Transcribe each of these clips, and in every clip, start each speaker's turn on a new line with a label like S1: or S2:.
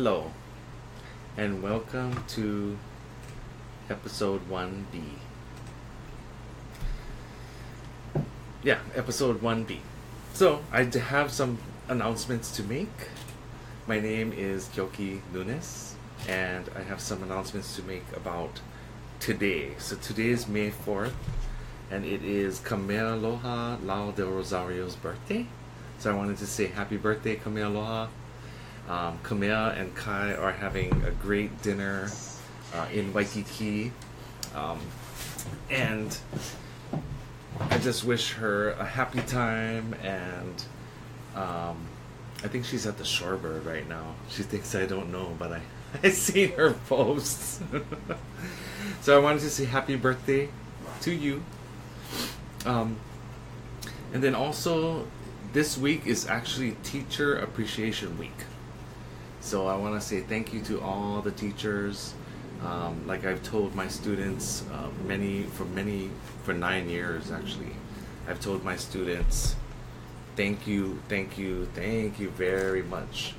S1: Hello, and welcome to episode 1B. Yeah, episode 1B. So, have some announcements to make. My name is Kyoki Nunes, and I have some announcements to make about today. So, today is May 4th, and it is Kamealoha Lao del Rosario's birthday. So, I wanted to say happy birthday, Kamealoha. Kamea and Kai are having a great dinner in Waikiki, and I just wish her a happy time. And I think she's at the Shorebird right now. She thinks I don't know, but I seen her posts. So I wanted to say happy birthday to you. And then also, this week is actually Teacher Appreciation Week. So I want to say thank you to all the teachers. Like I've told my students, for 9 years actually, I've told my students, thank you very much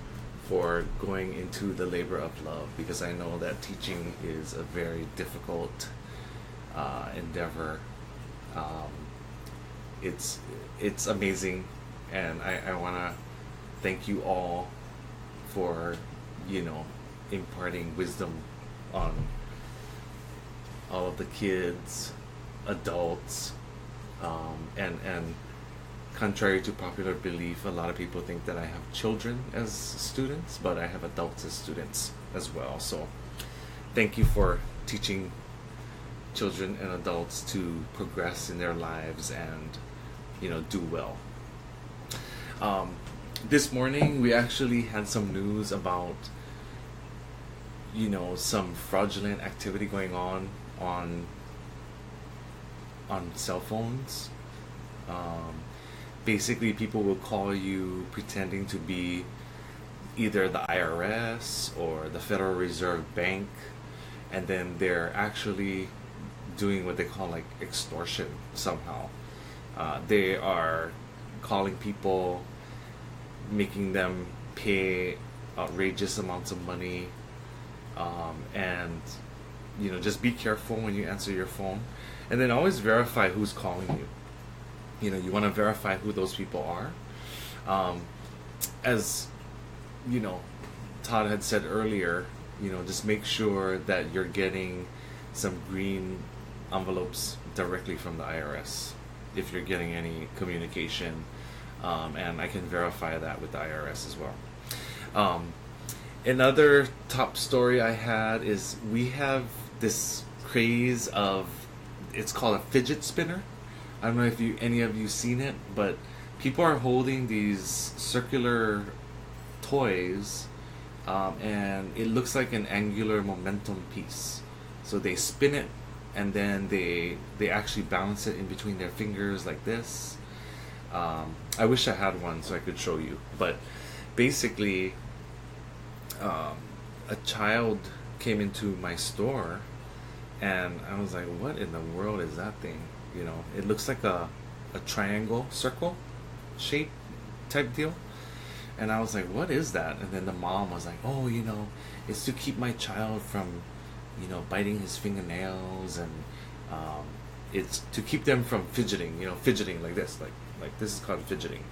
S1: for going into the labor of love, because I know that teaching is a very difficult endeavor. It's amazing, and I want to thank you all for imparting wisdom on all of the kids, adults, and contrary to popular belief, a lot of people think that I have children as students, but I have adults as students as well. So thank you for teaching children and adults to progress in their lives and do well. This morning we actually had some news about some fraudulent activity going on cell phones. Basically, people will call you pretending to be either the IRS or the Federal Reserve Bank, and then they're actually doing what they call like extortion somehow. They are calling people, making them pay outrageous amounts of money, and just be careful when you answer your phone, and then always verify who's calling you. You want to verify who those people are. As Todd had said earlier, just make sure that you're getting some green envelopes directly from the IRS if you're getting any communication. And I can verify that with the IRS as well. Another top story I had is we have this craze of, it's called a fidget spinner. I don't know if any of you seen it, but people are holding these circular toys, and it looks like an angular momentum piece. So they spin it, and then they actually balance it in between their fingers like this. I wish I had one so I could show you, but basically a child came into my store, and I was like, what in the world is that thing? It looks like a triangle, circle shape type deal, and I was like, what is that? And then the mom was like, oh, it's to keep my child from biting his fingernails, and it's to keep them from fidgeting like this, like this is called fidgeting.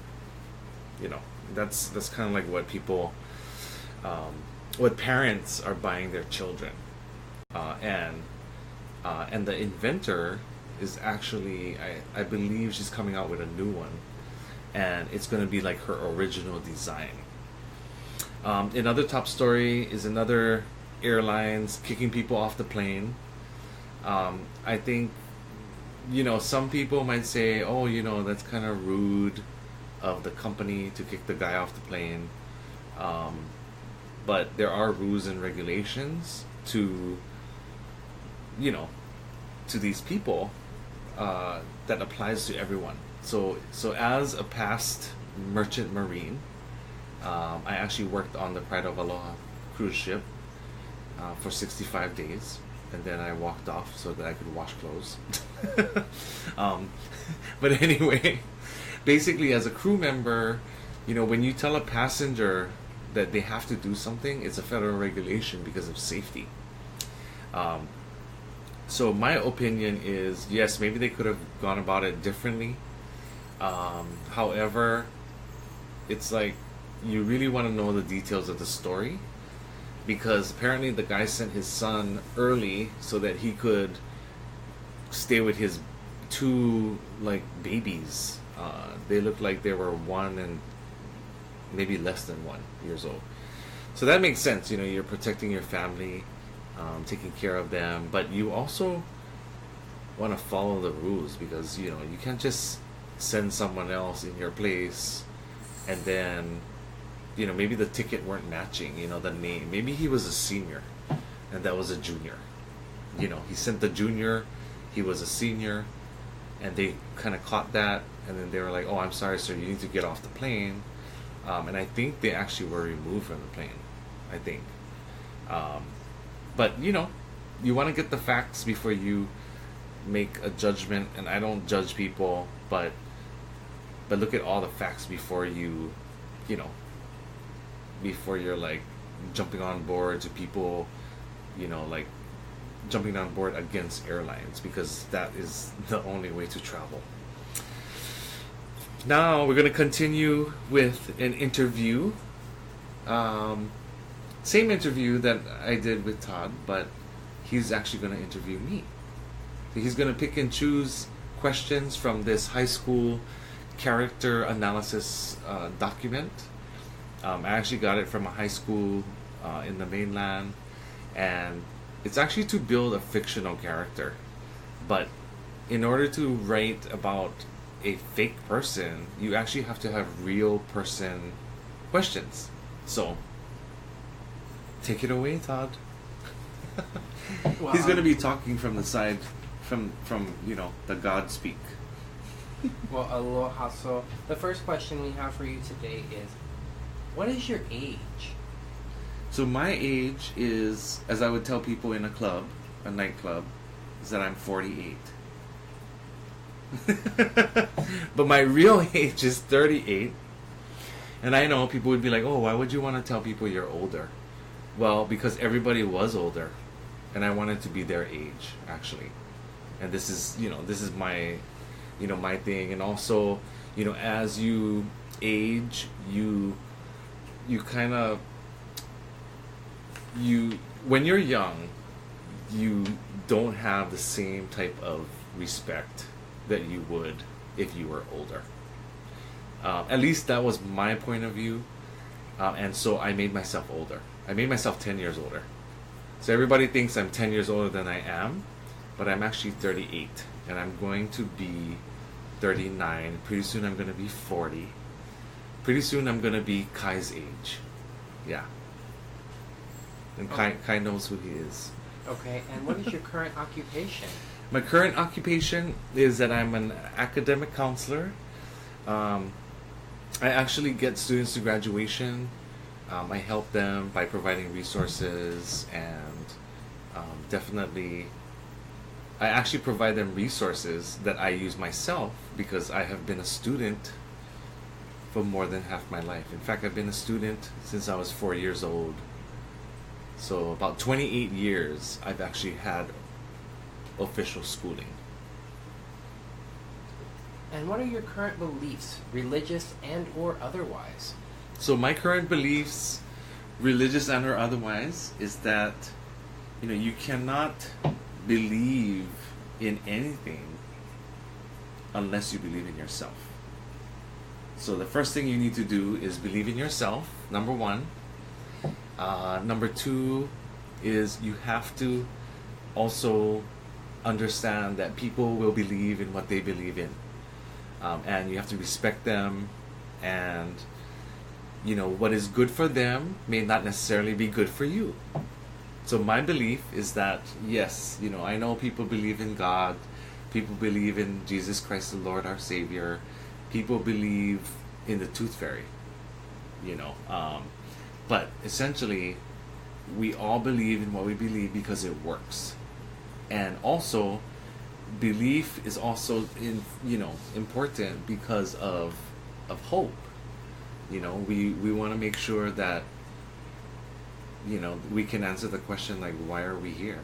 S1: That's kind of like what people, what parents are buying their children, and the inventor is actually, I believe she's coming out with a new one, and it's going to be like her original design. Another top story is another airlines kicking people off the plane. I think some people might say, oh, that's kind of rude of the company to kick the guy off the plane, but there are rules and regulations to these people that applies to everyone. So as a past merchant marine, I actually worked on the Pride of Aloha cruise ship for 65 days, and then I walked off so that I could wash clothes. But anyway, basically as a crew member, when you tell a passenger that they have to do something, it's a federal regulation because of safety. Um, so my opinion is, yes, maybe they could have gone about it differently. However, it's like you really want to know the details of the story, because apparently the guy sent his son early so that he could stay with his two like babies. They looked like they were 1 and maybe less than 1 years old. So that makes sense. You're protecting your family, taking care of them, but you also want to follow the rules, because you can't just send someone else in your place, and then maybe the ticket weren't matching, the name. Maybe he was a senior and that was a junior. He sent the junior, he was a senior, and they kind of caught that, and then they were like, "Oh, I'm sorry, sir, you need to get off the plane." And I think they actually were removed from the plane, I think. But you want to get the facts before you make a judgment. And I don't judge people, but look at all the facts before before you're like jumping on board to people, like jumping on board against airlines, because that is the only way to travel. Now we're going to continue with an interview. Same interview that I did with Todd, but he's actually going to interview me. He's going to pick and choose questions from this high school character analysis document. I actually got it from a high school in the mainland, and it's actually to build a fictional character. But in order to write about a fake person, you actually have to have real person questions. So, take it away, Todd.
S2: Well,
S1: He's going to be talking from the side, from the God speak.
S2: Well, aloha. So the first question we have for you today is, what is your age?
S1: So my age is, as I would tell people in a nightclub, is that I'm 48. But my real age is 38. And I know people would be like, "Oh, why would you want to tell people you're older?" Well, because everybody was older, and I wanted to be their age, actually. And this is my, my thing. And also, as you age, you kind of, when you're young, you don't have the same type of respect that you would if you were older. At least that was my point of view. And so I made myself older. I made myself 10 years older. So everybody thinks I'm 10 years older than I am, but I'm actually 38. And I'm going to be 39. Pretty soon I'm going to be 40. Pretty soon I'm going to be Kai's age. Yeah. And Kai knows who he is.
S2: Okay, and what is your current occupation?
S1: My current occupation is that I'm an academic counselor. I actually get students to graduation. I help them by providing resources, and definitely I actually provide them resources that I use myself, because I have been a student for more than half my life. In fact, I've been a student since I was 4 years old. So about 28 years I've actually had official schooling.
S2: And what are your current beliefs, religious and or otherwise?
S1: So my current beliefs, religious and or otherwise, is that you cannot believe in anything unless you believe in yourself. So the first thing you need to do is believe in yourself, number one. Number two is you have to also understand that people will believe in what they believe in. And you have to respect them, and what is good for them may not necessarily be good for you. So my belief is that, yes, I know people believe in God, people believe in Jesus Christ the Lord, our Savior, people believe in the Tooth Fairy, but essentially we all believe in what we believe because it works. And also, belief is also important because of hope. We want to make sure that we can answer the question like, why are we here?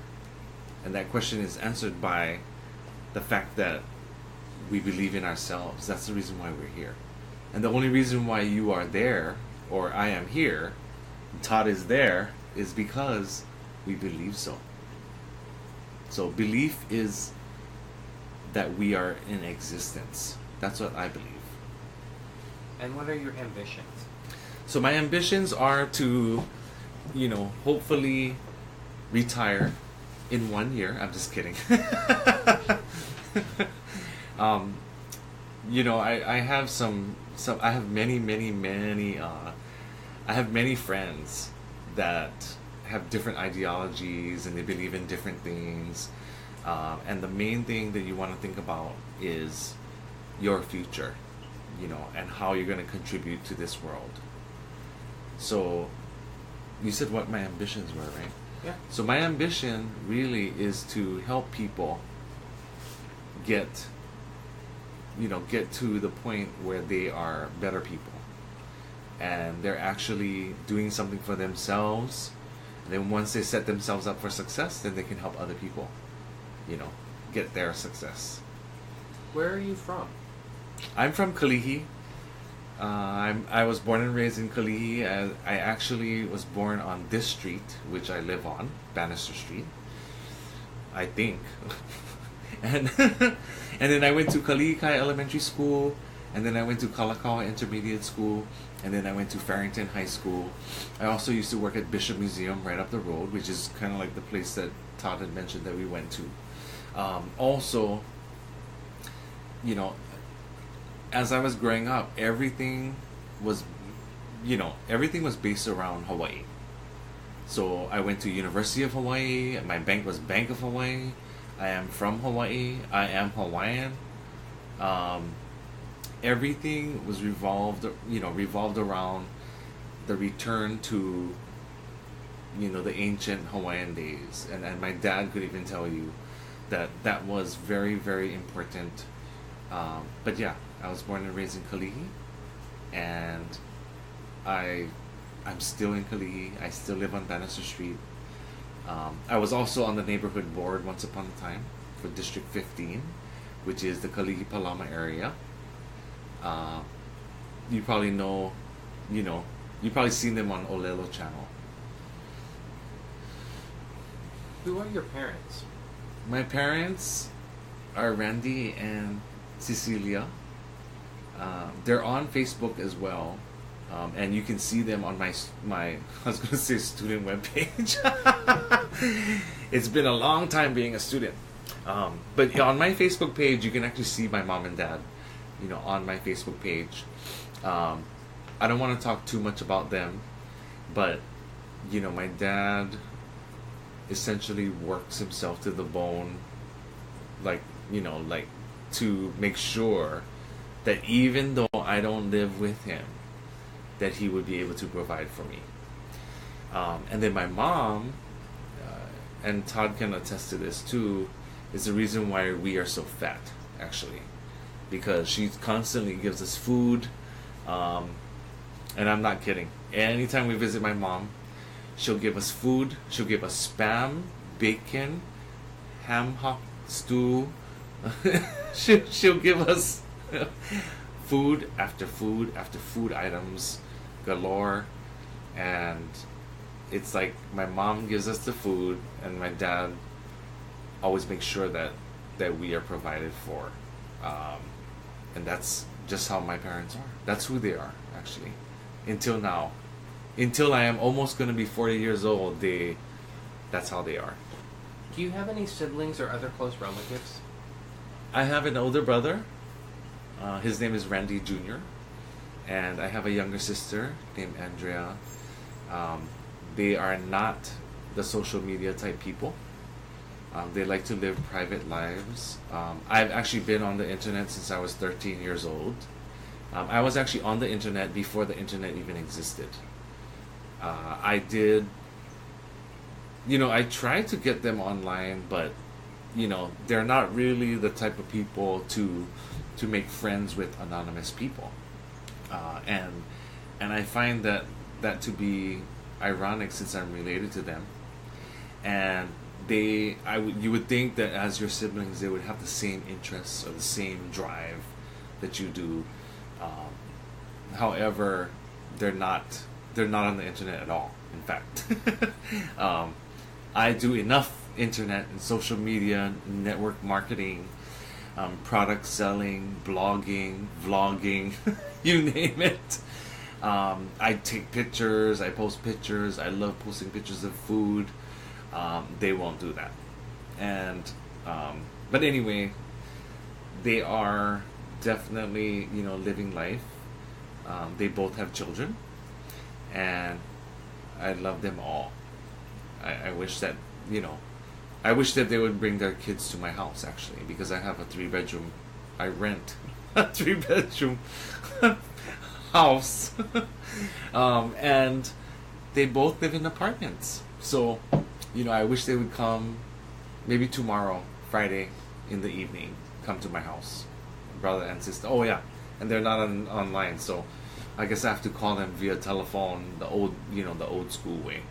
S1: And that question is answered by the fact that we believe in ourselves. That's the reason why we're here. And the only reason why you are there, or I am here, Todd is there, is because we believe so. So belief is that we are in existence. That's what I believe.
S2: And what are your ambitions?
S1: So my ambitions are to, hopefully retire in 1 year. I'm just kidding. I have I have many friends that have different ideologies and they believe in different things. And the main thing that you want to think about is your future, and how you're going to contribute to this world. So, you said what my ambitions were, right?
S2: Yeah.
S1: So my ambition really is to help people get to the point where they are better people. And they're actually doing something for themselves. And then once they set themselves up for success, then they can help other people, get their success.
S2: Where are you from?
S1: I'm from Kalihi. I was born and raised in Kalihi. I actually was born on this street, which I live on, Bannister Street, I think. and then I went to Kalihi Kai Elementary School, and then I went to Kalakaua Intermediate School, and then I went to Farrington High School. I also used to work at Bishop Museum right up the road, which is kind of like the place that Todd had mentioned that we went to. Also, as I was growing up, everything was based around Hawaii. So I went to University of Hawaii. My bank was Bank of Hawaii. I am from Hawaii. I am Hawaiian. Everything was revolved around the return to, the ancient Hawaiian days. And my dad could even tell you that was very, very important. But yeah, I was born and raised in Kalihi, and I'm still in Kalihi. I still live on Bannister Street. I was also on the neighborhood board once upon a time for District 15, which is the Kalihi Palama area. You probably know, you've probably seen them on Olelo Channel.
S2: Who are your parents?
S1: My parents are Randy and Cecilia. They're on Facebook as well, and you can see them on my I was going to say student webpage. It's been a long time being a student, but on my Facebook page you can actually see my mom and dad, on my Facebook page. I don't want to talk too much about them, but my dad essentially works himself to the bone, like to make sure that even though I don't live with him, that he would be able to provide for me. And then my mom, and Todd can attest to this too, is the reason why we are so fat, actually. Because she constantly gives us food, and I'm not kidding. Anytime we visit my mom, she'll give us food, she'll give us Spam, bacon, ham hock stew. She'll give us food after food after food items galore, and it's like my mom gives us the food and my dad always makes sure that we are provided for, and that's just how my parents are. That's who they are, actually, until now. Until I am almost going to be 40 years old, that's how they are.
S2: Do you have any siblings or other close relatives?
S1: I have an older brother. His name is Randy Jr. And I have a younger sister named Andrea. They are not the social media type people. They like to live private lives. I've actually been on the internet since I was 13 years old. I was actually on the internet before the internet even existed. I tried to get them online, but they're not really the type of people to make friends with anonymous people, and I find that to be ironic since I'm related to them, and you would think that as your siblings they would have the same interests or the same drive that you do. However, they're not on the internet at all. In fact, I do enough internet and social media, network marketing, product selling, blogging, vlogging, you name it. I take pictures, I post pictures, I love posting pictures of food. They won't do that. And, but anyway, they are definitely, living life. They both have children, and I love them all. I wish that, I wish that they would bring their kids to my house, actually, because I have a 3-bedroom, I rent a 3-bedroom house. And they both live in apartments. So, I wish they would come maybe tomorrow, Friday, in the evening, come to my house. Brother and sister. Oh, yeah. And they're not online, so I guess I have to call them via telephone, the old school way.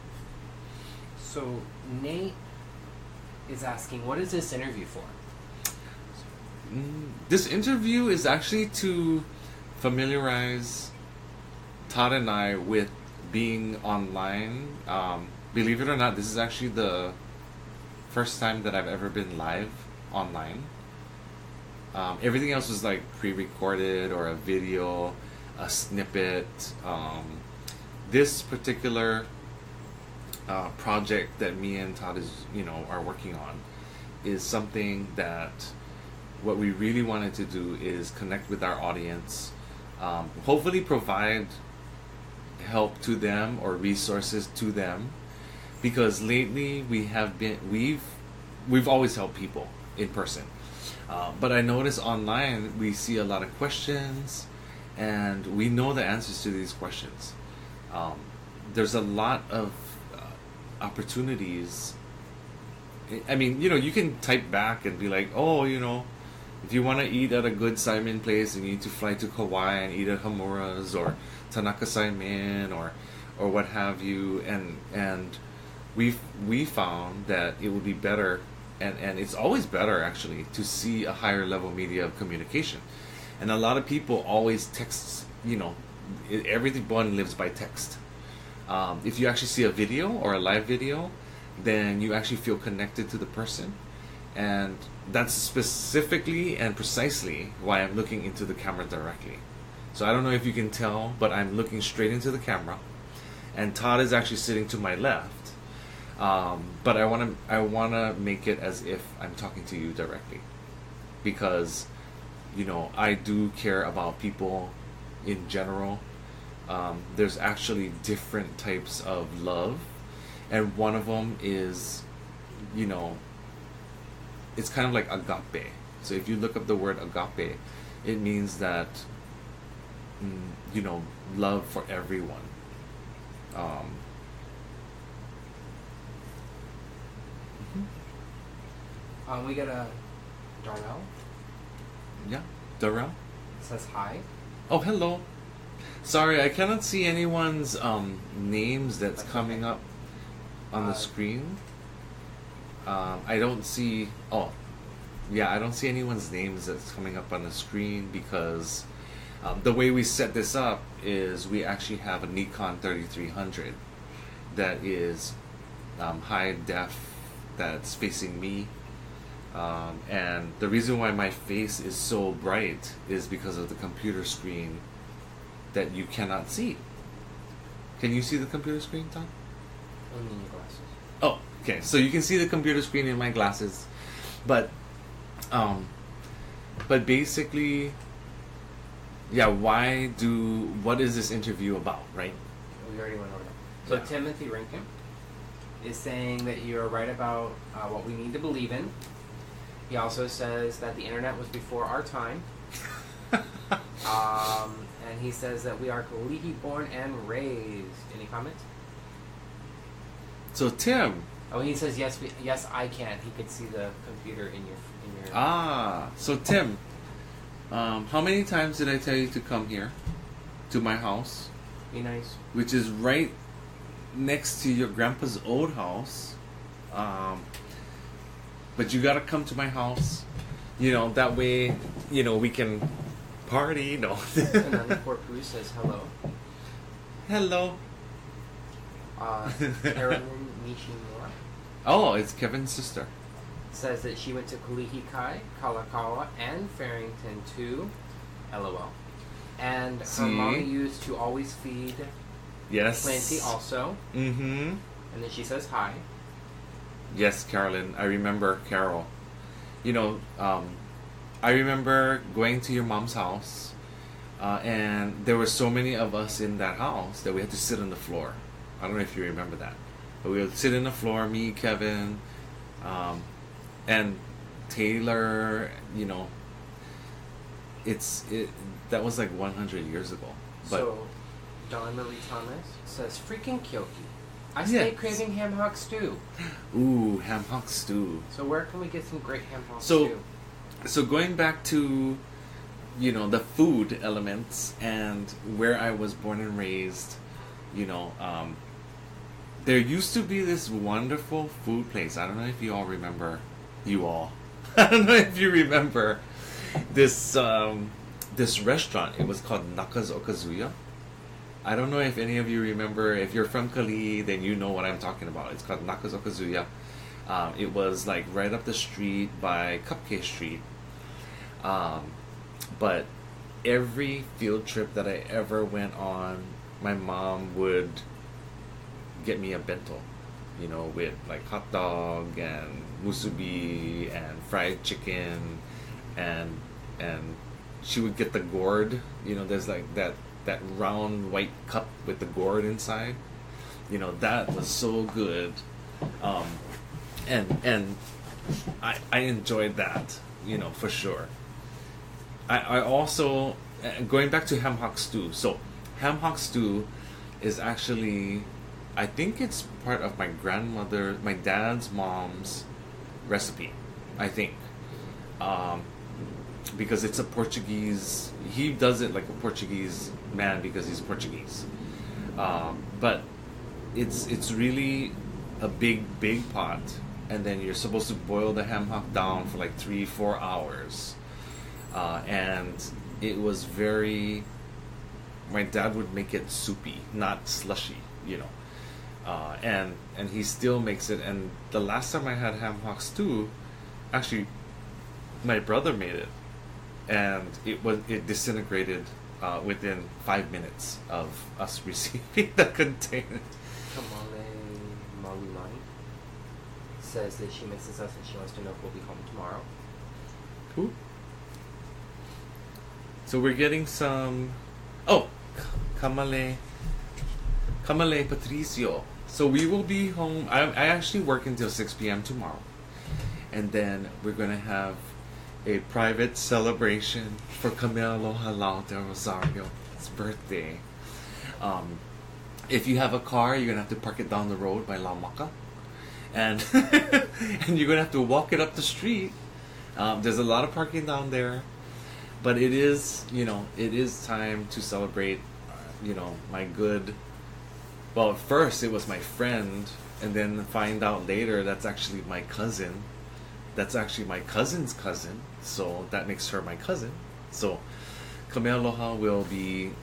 S2: So Nate is asking, what is this interview for?
S1: This interview is actually to familiarize Todd and I with being online. Believe it or not, this is actually the first time that I've ever been live online. Everything else was like pre-recorded or a video, a snippet. This particular project that me and Todd are working on is something that what we really wanted to do is connect with our audience, hopefully provide help to them or resources to them, because lately we've always helped people in person, but I notice online we see a lot of questions, and we know the answers to these questions. There's a lot of opportunities. I mean, you can type back and be like, oh, if you want to eat at a good Saimin place, you need to fly to Kauai and eat at Hamura's or Tanaka Saimin or what have you. And we found that it would be better, and it's always better actually, to see a higher level media of communication. And a lot of people always text, everyone lives by text. If you actually see a video or a live video, then you actually feel connected to the person. And that's specifically and precisely why I'm looking into the camera directly. So I don't know if you can tell, but I'm looking straight into the camera, and Todd is actually sitting to my left. But I wanna make it as if I'm talking to you directly, because I do care about people in general. There's actually different types of love, and one of them is, it's kind of like agape. So if you look up the word agape, it means that, love for everyone.
S2: We got a Darnell.
S1: Yeah, Darrell
S2: Says hi.
S1: Oh, hello. Sorry, I cannot see anyone's names that's coming up on the screen. I don't see. Oh, yeah, I don't see anyone's names that's coming up on the screen because the way we set this up is we actually have a Nikon 3300 that is high def, that's facing me. And the reason why my face is so bright is because of the computer screen that you cannot see. Can you see the computer screen, Tom?
S2: Only in your glasses.
S1: Oh, okay. So you can see the computer screen in my glasses, but basically, yeah. What is this interview about, right?
S2: We already went over that. So yeah. Timothy Rinkin is saying that you're right about what we need to believe in. He also says that the internet was before our time. And he says that we are Kalihi born and raised. Any comments?
S1: So Tim.
S2: Oh, he says yes. Yes, I can. He could see the computer in your.
S1: So Tim, how many times did I tell you to come here, to my house?
S2: Be nice.
S1: Which is right next to your grandpa's old house. But you gotta come to my house. That way, we can party. No.
S2: Another Fort Bruce says hello.
S1: Hello.
S2: Carolyn Nishimura
S1: Oh, it's Kevin's sister.
S2: says that she went to Kalihikai, Kalakaua, and Farrington too. LOL. And her
S1: See?
S2: mommy used to always feed
S1: Yes.
S2: Clancy also.
S1: Mm-hmm.
S2: And then she says hi.
S1: Yes, Carolyn. I remember Carol. I remember going to your mom's house, and there were so many of us in that house that we had to sit on the floor. I don't know if you remember that. But we would sit on the floor, me, Kevin, and Taylor, that was like 100 years ago. But
S2: So, Dawn Marie Thomas says, freaking Kyoki. I stay
S1: Yes.
S2: craving ham hock stew.
S1: ooh, ham hock stew.
S2: So where can we get some great ham hock
S1: So-
S2: stew?
S1: So going back to, the food elements and where I was born and raised, there used to be this wonderful food place. I don't know if you all remember. You all. I don't know if you remember this this restaurant. It was called Naka's Okazuya. I don't know if any of you remember. If you're from Kali, then you know what I'm talking about. It's called Naka's Okazuya. It was like right up the street by Cupcake Street. But every field trip that I ever went on, my mom would get me a bento, with like hot dog and musubi and fried chicken, and she would get the gourd. There's like that round white cup with the gourd inside. That was so good. And I enjoyed that, for sure. I also, going back to ham hock stew. So ham hock stew is actually, I think it's part of my dad's mom's recipe, I think. Because it's a Portuguese, he does it like a Portuguese man because he's Portuguese. But it's really a big pot, and then you're supposed to boil the ham hock down for like 3-4 hours. And it was my dad would make it soupy, not slushy, and he still makes it. And the last time I had ham hock stew, actually, my brother made it, and it disintegrated within 5 minutes of us receiving the container.
S2: Kamale Malumai says that she misses us and she wants to know if we'll be home tomorrow.
S1: Who? So we're getting some. Oh, Kamale Patricio. So we will be home. I actually work until 6 p.m. tomorrow, and then we're gonna have a private celebration for Camilo Halal del Rosario's birthday. If you have a car, you're gonna have to park it down the road by La Maca, and and you're gonna have to walk it up the street. There's a lot of parking down there. But it is time to celebrate, my good. Well, at first it was my friend, and then find out later that's actually my cousin. That's actually my cousin's cousin, so that makes her my cousin. So, Kamealoha will be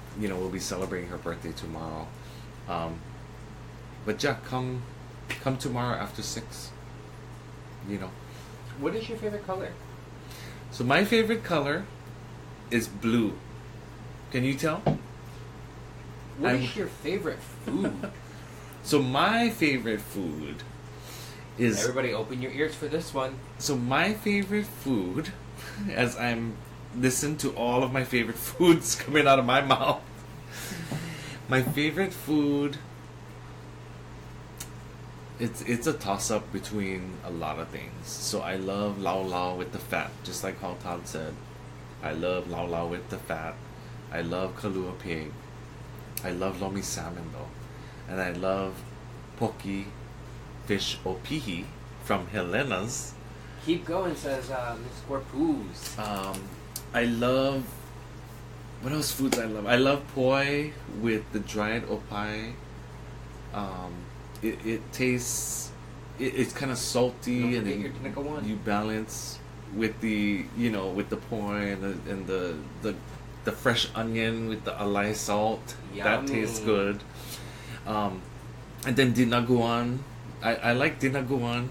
S1: celebrating her birthday tomorrow. But yeah, come tomorrow after 6.
S2: What is your favorite color?
S1: So my favorite color is blue. Can you tell?
S2: What is your favorite food?
S1: So my favorite food is...
S2: Everybody open your ears for this one.
S1: So my favorite food, as I'm listening to all of my favorite foods coming out of my mouth, my favorite food, it's a toss-up between a lot of things. So I love lau lau with the fat, just like how Todd said. I love lau lau with the fat. I love kalua pig. I love lomi salmon though. And I love poki fish opihi from Helena's.
S2: Keep going, says Miss Corpus.
S1: I love... What else foods I love? I love poi with the dried opai. Um, it tastes. It's kind of salty,
S2: Don't
S1: and
S2: forget
S1: then
S2: your Tinaco one.
S1: you balance with the with the poi and the fresh onion with the alai salt. That tastes
S2: Yummy.
S1: good. And then dinaguan. I like dinaguan.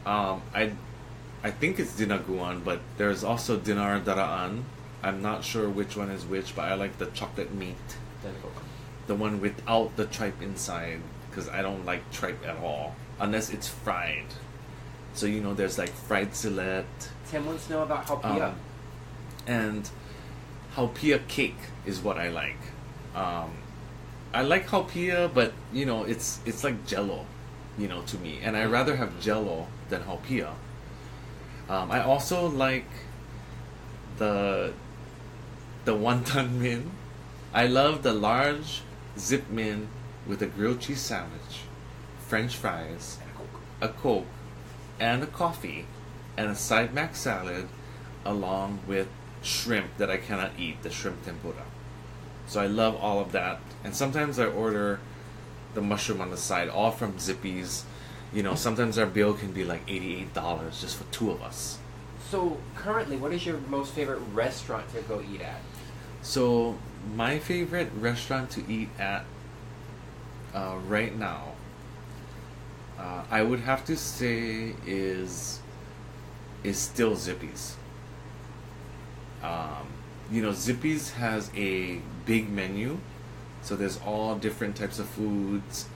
S1: I think it's dinaguan, but there's also dinar daraan. I'm not sure which one is which, but I like the chocolate meat,
S2: Tinaco one.
S1: the one without the tripe inside, because I don't like tripe at all unless it's fried. So there's like fried sillet,
S2: Tim wants to know about halpia.
S1: and halpia cake is what I like. I like halpia, but it's like Jello, to me, and I rather have Jello than halpia. I also like the wonton min. I love the large zip min with a grilled cheese sandwich, French fries,
S2: And a Coke.
S1: a Coke, and a coffee, and a side mac salad, along with shrimp that I cannot eat, the shrimp tempura. So I love all of that. And sometimes I order the mushroom on the side, all from Zippy's. Sometimes our bill can be like $88 just for two of us.
S2: So currently, what is your most favorite restaurant to go eat at?
S1: So my favorite restaurant to eat at right now, I would have to say is still Zippy's. Zippy's has a big menu, so there's all different types of foods.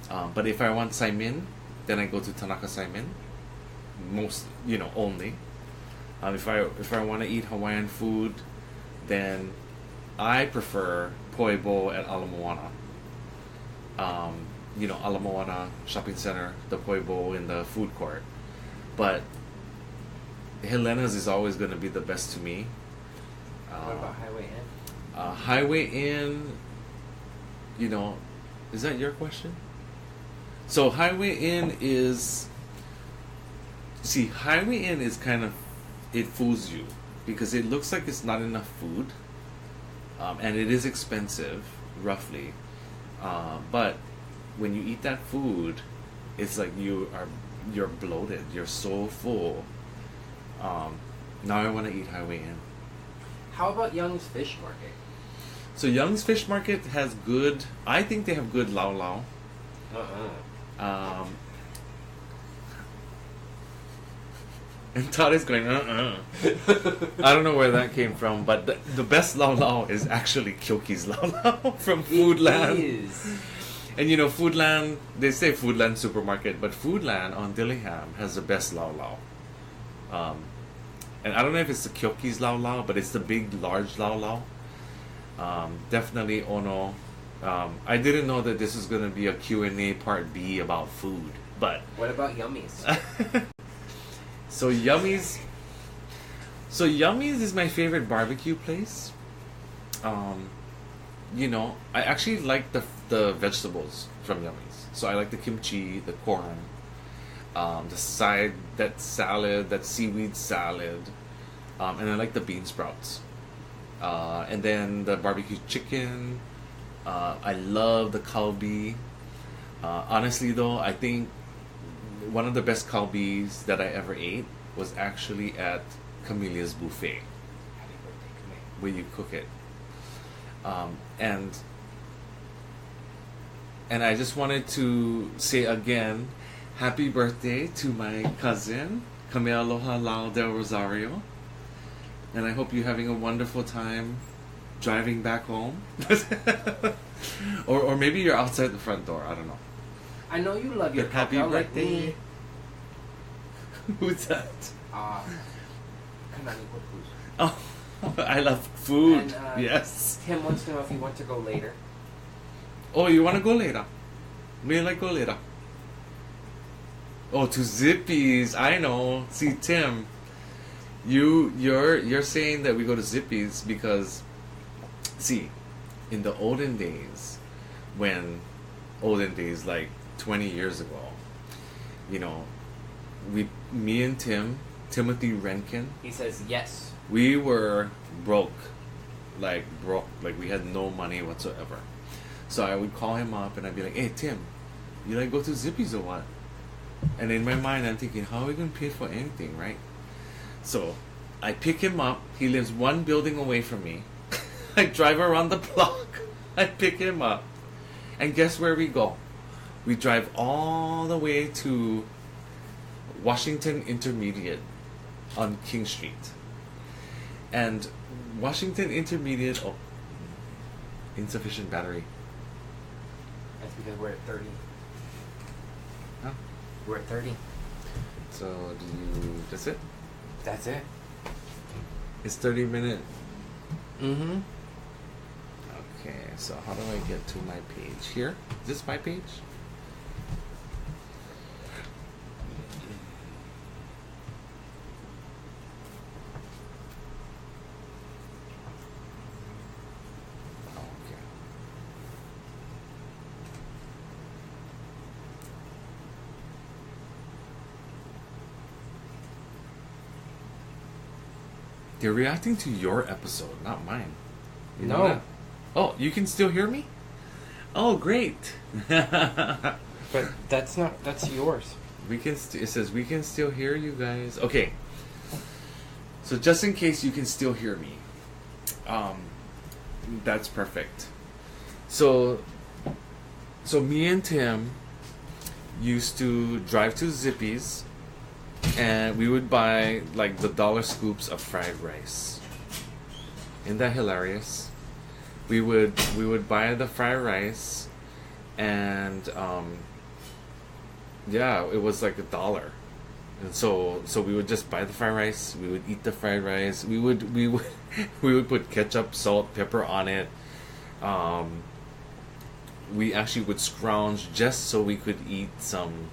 S1: But if I want saimin, then I go to Tanaka Saimin. Most, only. If I want to eat Hawaiian food, then I prefer poi bo at Ala Moana. Ala Moana Shopping Center, the poi bo in the food court. But Helena's is always going to be the best to me.
S2: What about Highway Inn?
S1: Highway Inn, is that your question? So Highway Inn is... See, Highway Inn is kind of... It fools you because it looks like it's not enough food. And it is expensive, roughly. But when you eat that food, it's like you're bloated. You're so full. Now I want to eat Highway Inn.
S2: How about Young's Fish Market?
S1: So Young's Fish Market has good... I think they have good lau lau. And Todd is going, I don't know where that came from, but the best lau lau is actually Kyoki's lau lau from Foodland.
S2: It is.
S1: And Foodland, they say Foodland Supermarket, but Foodland on Dillingham has the best lau lau. And I don't know if it's the Kyoki's lau lau, but it's the big, large lau lau. Definitely Ono. I didn't know that this was going to be a Q&A part B about food, but...
S2: What about Yummy's?
S1: So Yummy's is my favorite barbecue place. I actually like the vegetables from Yummy's. So I like the kimchi, the corn, the side, that salad, that seaweed salad, and I like the bean sprouts. And then the barbecue chicken. I love the kalbi. Honestly though, I think one of the best kalbis that I ever ate was actually at Camellia's Buffet,
S2: Happy birthday, Kamei.
S1: where you cook it. And I just wanted to say again, happy birthday to my cousin, Kamealoha Lau del Rosario. And I hope you're having a wonderful time driving back home. or maybe you're outside the front door, I don't know.
S2: I know you love your
S1: Happy
S2: cocktail like
S1: birthday.
S2: me.
S1: Who's that?
S2: Kanani Pupus.
S1: Oh, I love food.
S2: And,
S1: Yes.
S2: Tim wants to know if you want to go later.
S1: Oh, you want to go later? May I go later? Oh, to Zippy's. I know. See, Tim, you're saying that we go to Zippy's because, see, in the olden days, like 20 years ago, me and Timothy Renkin,
S2: He says yes.
S1: we were broke. Like we had no money whatsoever. So I would call him up and I'd be like, "Hey Tim, you like go to Zippy's or what?" And in my mind, I'm thinking, how are we gonna pay for anything, right? So I pick him up. He lives one building away from me. I drive around the block. I pick him up, and guess where we go? We drive all the way to Washington Intermediate on King Street. And Washington Intermediate, oh, insufficient battery.
S2: That's because we're at 30.
S1: Huh?
S2: We're at 30.
S1: So that's it?
S2: That's it.
S1: It's 30-minute.
S2: Mm-hmm.
S1: Okay, so how do I get to my page here? Is this my page? Okay. They're reacting to your episode, not mine. You know
S2: No.
S1: that? Oh, you can still hear me? Oh, great.
S2: But that's yours.
S1: We can. It says we can still hear you guys. Okay. So just in case you can still hear me, that's perfect. So me and Tim used to drive to Zippy's, and we would buy like the dollar scoops of fried rice. Isn't that hilarious? We would buy the fried rice, and yeah, it was like $1. And so we would just buy the fried rice. We would eat the fried rice. We would we would put ketchup, salt, pepper on it. We actually would scrounge just so we could eat some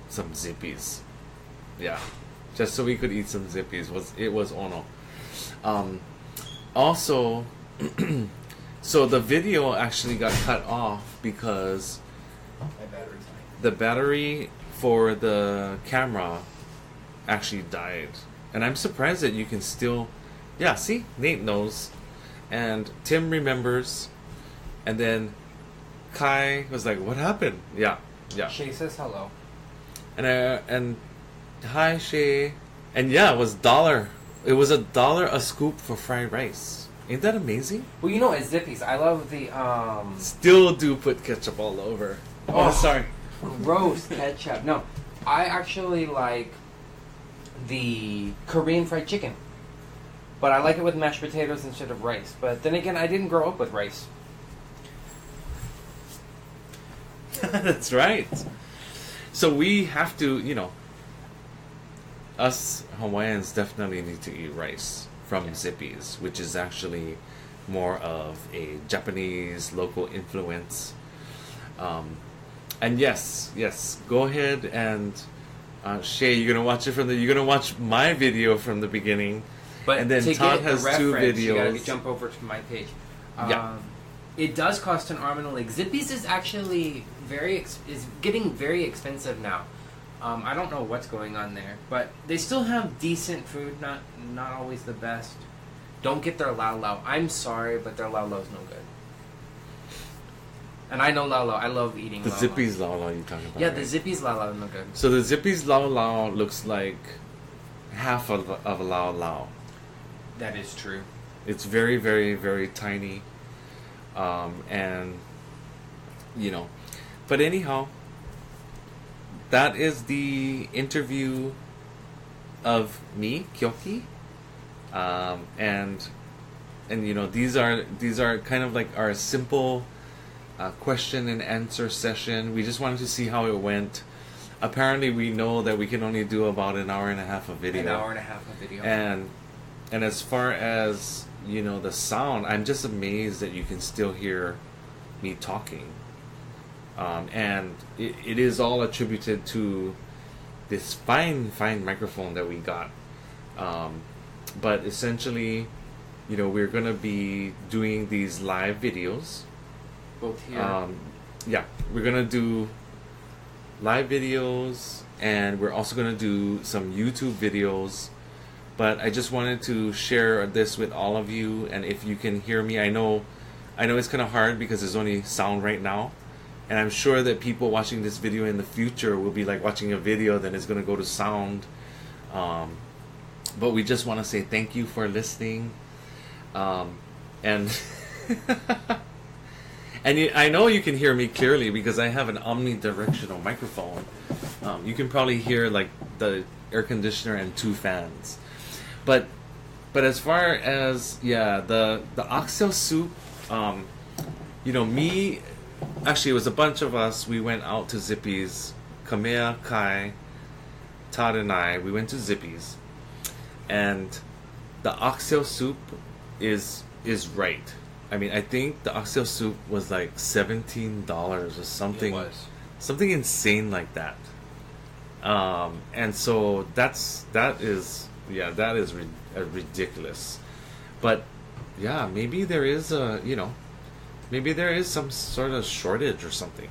S1: Zippies. Yeah, just so we could eat some Zippies. It was ono. Also, so the video actually got cut off because the battery for the camera actually died. And I'm surprised that you can still... Yeah, see? Nate knows. And Tim remembers. And then Kai was like, what happened? Yeah.
S2: Shay says hello.
S1: And hi, Shay. And yeah, it was $1. It was $1 a scoop for fried rice. Ain't that amazing?
S2: Well, you know, at Zippy's, I love the
S1: Still do put ketchup all over. Oh, sorry.
S2: Gross ketchup. No, I actually like the Korean fried chicken, but I like it with mashed potatoes instead of rice. But then again, I didn't grow up with rice.
S1: That's right. So we have to, us Hawaiians definitely need to eat rice from Zippy's, which is actually more of a Japanese local influence. And yes, go ahead and Shay, you're gonna watch my video from the beginning,
S2: But
S1: and then
S2: to
S1: Todd
S2: get
S1: has
S2: the
S1: two
S2: reference, you
S1: videos.
S2: gotta jump over to my page.
S1: Yeah.
S2: It does cost an arm and a leg. Zippy's is actually is getting very expensive now. I don't know what's going on there, but they still have decent food. Not always the best. Don't get their Lao Lao. I'm sorry, but their Lao Lao's no good. And I know Lao Lao. I love eating
S1: The
S2: Lao Lao.
S1: Zippy's Lao Lao you're talking about.
S2: Yeah,
S1: right?
S2: the Zippy's Lao Lao is no good.
S1: So the Zippy's Lao Lao looks like half of a Lao Lao.
S2: That is true.
S1: It's very, very, very tiny. And, but anyhow, that is the interview of me, Kyoki. And these are kind of like our simple question and answer session. We just wanted to see how it went. Apparently, we know that we can only do about an hour and a half of video.
S2: An hour and a half of video.
S1: And as far as the sound, I'm just amazed that you can still hear me talking. And it is all attributed to this fine microphone that we got. But essentially, we're gonna be doing these live videos.
S2: Both here.
S1: We're gonna do live videos, and we're also gonna do some YouTube videos. But I just wanted to share this with all of you, and if you can hear me, I know I know it's kind of hard because there's only sound right now, and I'm sure that people watching this video in the future will be like watching a video, then it's going to go to sound. But we just want to say thank you for listening, and I know you can hear me clearly because I have an omnidirectional microphone. You can probably hear like the air conditioner and 2 fans, but as far as the oxtail soup, me, actually it was a bunch of us. We went out to Zippy's. Kamea, Kai, Todd, and I. We went to Zippy's, and the oxtail soup is right. I mean, I think the oxtail soup was like $17 or something.
S2: It was.
S1: Something insane like that. And so that is ridiculous. But yeah, maybe there is some sort of shortage or something.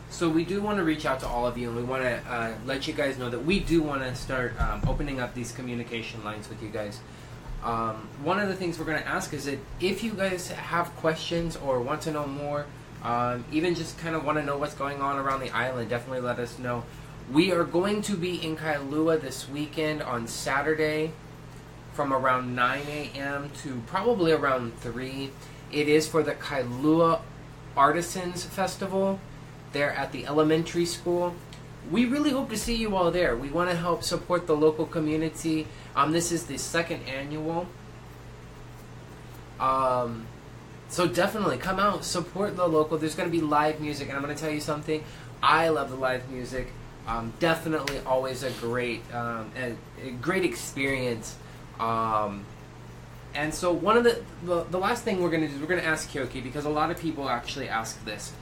S2: So we do want to reach out to all of you, and we want to let you guys know that we do want to start opening up these communication lines with you guys. One of the things we're going to ask is that if you guys have questions or want to know more, even just kind of want to know what's going on around the island, definitely let us know. We are going to be in Kailua this weekend on Saturday from around 9 a.m. to probably around 3. It is for the Kailua Artisans Festival. There at the elementary school. We really hope to see you all there. We want to help support the local community. This is the 2nd annual. So definitely come out, support the local. There's going to be live music, and I'm going to tell you something. I love the live music. Definitely always a great experience. And so one of the last thing we're going to do is we're going to ask Kyoki, because a lot of people actually ask this.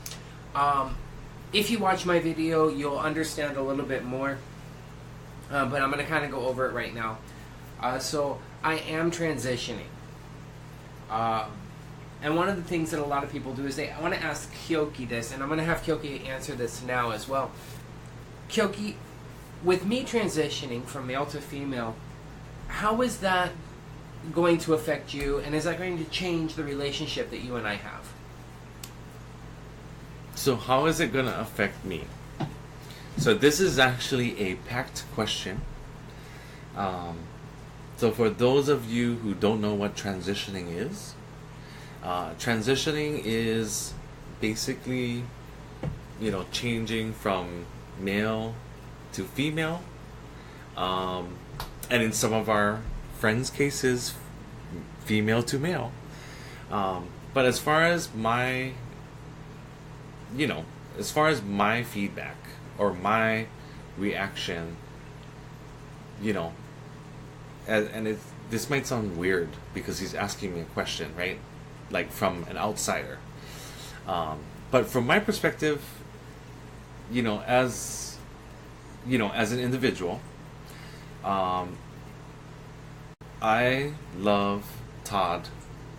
S2: If you watch my video, you'll understand a little bit more, but I'm going to kind of go over it right now. So I am transitioning, and one of the things that a lot of people do is I want to ask Kyoki this, and I'm going to have Kyoki answer this now as well. Kyoki, with me transitioning from male to female, how is that going to affect you, and is that going to change the relationship that you and I have?
S1: So how is it going to affect me? So this is actually a packed question. So for those of you who don't know what transitioning is basically, changing from male to female. And in some of our friends' cases, female to male. But as far as my feedback or my reaction, this might sound weird because he's asking me a question, right? Like from an outsider. But from my perspective, as an individual, I love Todd.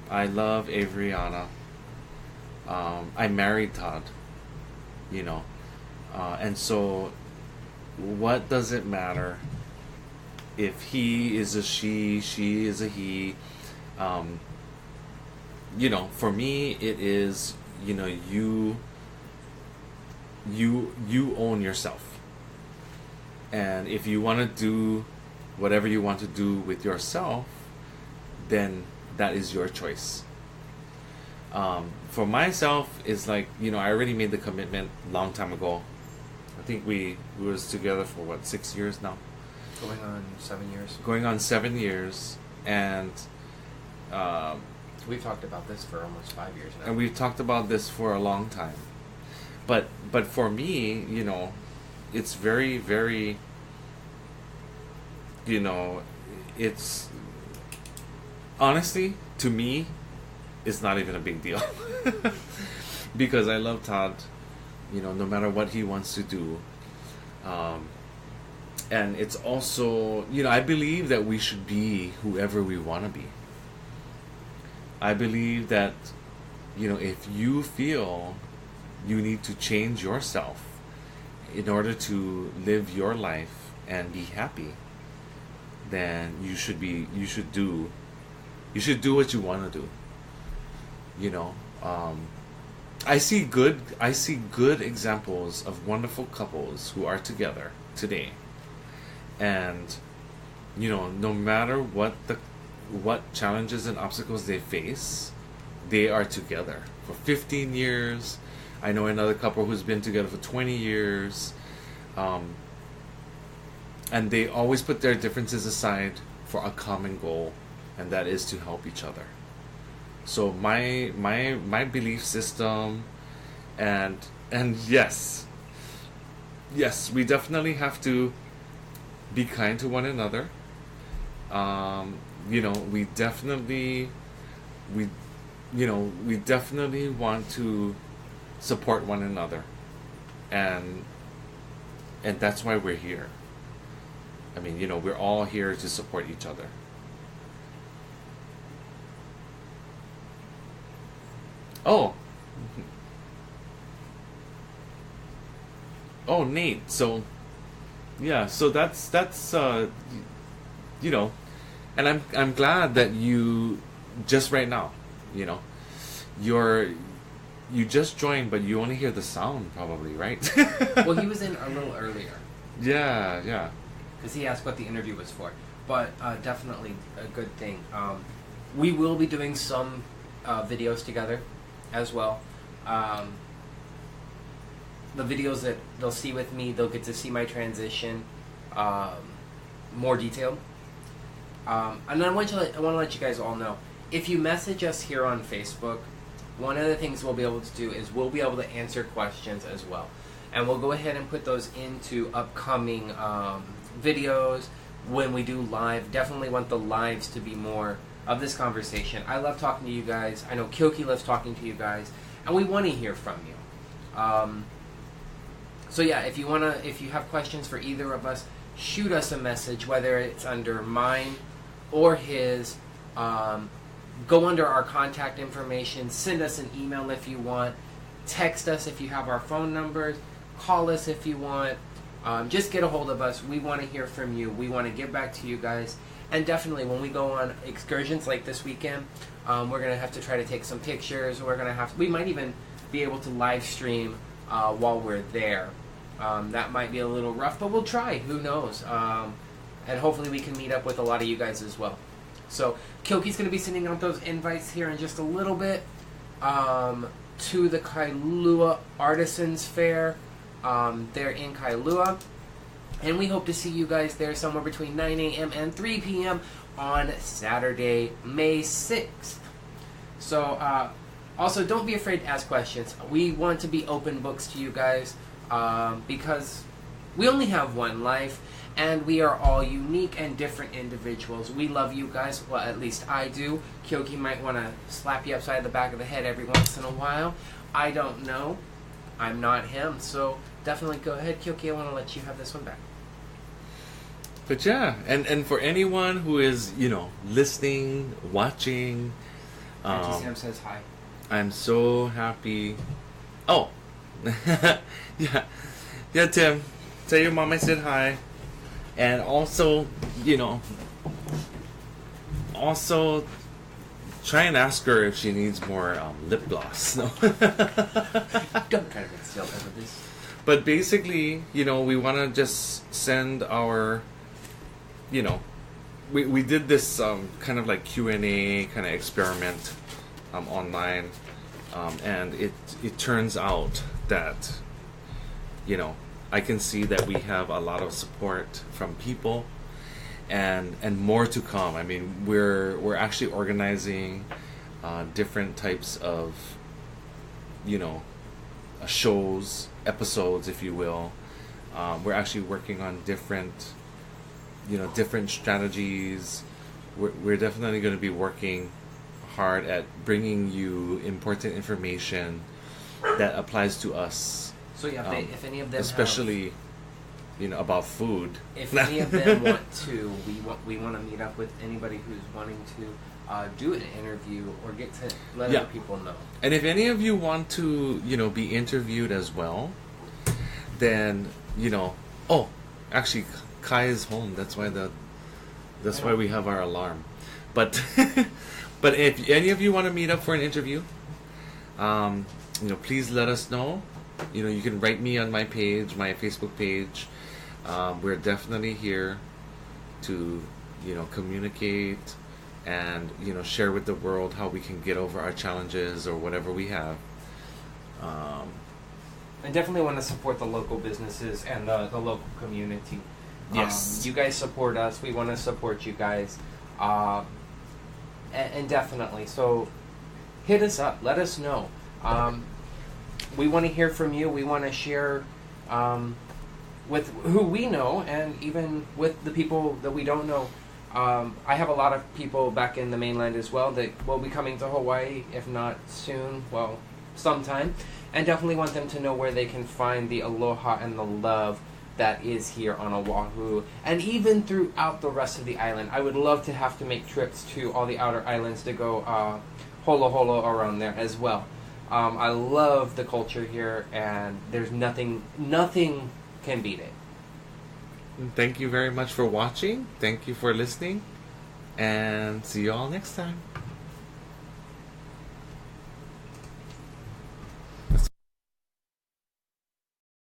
S1: I love Avriana. I married Todd. And so what does it matter if he is a she is a he? For me it is, you own yourself, and if you want to do whatever you want to do with yourself, then that is your choice. For myself, it's like, I already made the commitment a long time ago. I think we was together for 6 years now?
S2: Going on 7 years.
S1: Going on 7 years, and
S2: we've talked about this for almost 5 years now.
S1: And we've talked about this for a long time. But for me, it's very, very, it's honestly, to me, it's not even a big deal. Because I love Todd, no matter what he wants to do. And it's also, I believe that we should be whoever we want to be. I believe that, if you feel you need to change yourself in order to live your life and be happy, then you should do what you want to do. I see good examples of wonderful couples who are together today, and no matter what challenges and obstacles they face, they are together for 15 years. I know another couple who's been together for 20 years, and they always put their differences aside for a common goal, and that is to help each other. So my belief system, and yes, we definitely have to be kind to one another. We definitely want to support one another, and that's why we're here. I mean, we're all here to support each other. Oh. Oh, Nate. So, yeah. So that's and I'm glad that you just right now, you just joined, but you only hear the sound, probably, right?
S2: Well, he was in a little earlier.
S1: Yeah.
S2: Because he asked what the interview was for. But definitely a good thing. We will be doing some videos together as well. The videos that they'll see with me, they'll get to see my transition more detailed. And I want to let you guys all know, if you message us here on Facebook, one of the things we'll be able to do is we'll be able to answer questions as well. And we'll go ahead and put those into upcoming videos when we do live. Definitely want the lives to be more of this conversation. I love talking to you guys. I know Kyoki loves talking to you guys. And we want to hear from you. So yeah, if you have questions for either of us, shoot us a message, whether it's under mine or his. Go under our contact information. Send us an email if you want. Text us if you have our phone numbers. Call us if you want. Just get a hold of us. We want to hear from you. We want to get back to you guys. And definitely, when we go on excursions like this weekend, we're going to have to try to take some pictures. We might even be able to live stream while we're there. That might be a little rough, but we'll try. Who knows? And hopefully we can meet up with a lot of you guys as well. So Kyoki's going to be sending out those invites here in just a little bit to the Kailua Artisans Fair. They're in Kailua. And we hope to see you guys there somewhere between 9 a.m. and 3 p.m. on Saturday, May 6th. So, also, don't be afraid to ask questions. We want to be open books to you guys because we only have one life, and we are all unique and different individuals. We love you guys. Well, at least I do. Kyoki might want to slap you upside the back of the head every once in a while. I don't know. I'm not him. So definitely go ahead, Kyoki. I want to let you have this one back.
S1: But yeah, and for anyone who is, listening, watching,
S2: Auntie Sam says hi.
S1: I'm so happy. Oh, yeah, Tim, tell your mom I said hi. And also, try and ask her if she needs more lip gloss. No.
S2: Don't try to get still over this.
S1: But basically, we want to just send our, we did this kind of like Q&A kind of experiment online, and it turns out that, I can see that we have a lot of support from people, and more to come. I mean, we're actually organizing different types of, shows, episodes, if you will. We're actually working on different strategies. We're definitely going to be working hard at bringing you important information that applies to us.
S2: So yeah, if any of them
S1: especially about food.
S2: If any of them want to, we want to meet up with anybody who's wanting to do an interview or get to let other people know.
S1: And if any of you want to, be interviewed as well, then actually Kai is home. That's why we have our alarm. But but if any of you want to meet up for an interview, Please let us know. You can write me on my page, my Facebook page. We're definitely here to, communicate and, share with the world how we can get over our challenges or whatever we have.
S2: I definitely want to support the local businesses and the local community.
S1: Yes.
S2: You guys support us. We want to support you guys. And definitely. So hit us up. Let us know. We want to hear from you. We want to share with who we know and even with the people that we don't know. I have a lot of people back in the mainland as well that will be coming to Hawaii, if not soon, well, sometime. And definitely want them to know where they can find the aloha and the love that is here on Oahu, and even throughout the rest of the island. I would love to have to make trips to all the outer islands to go holo holo around there as well. I love the culture here, and there's nothing can beat it.
S1: Thank you very much for watching. Thank you for listening, and see you all next time.